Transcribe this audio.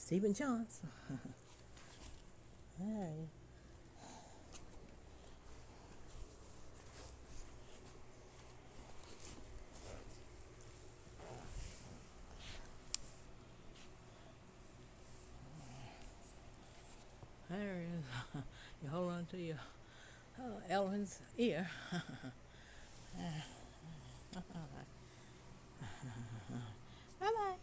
Stephen Chaunce. Hey. There it is. You hold on to your elephant's ear. Bye bye.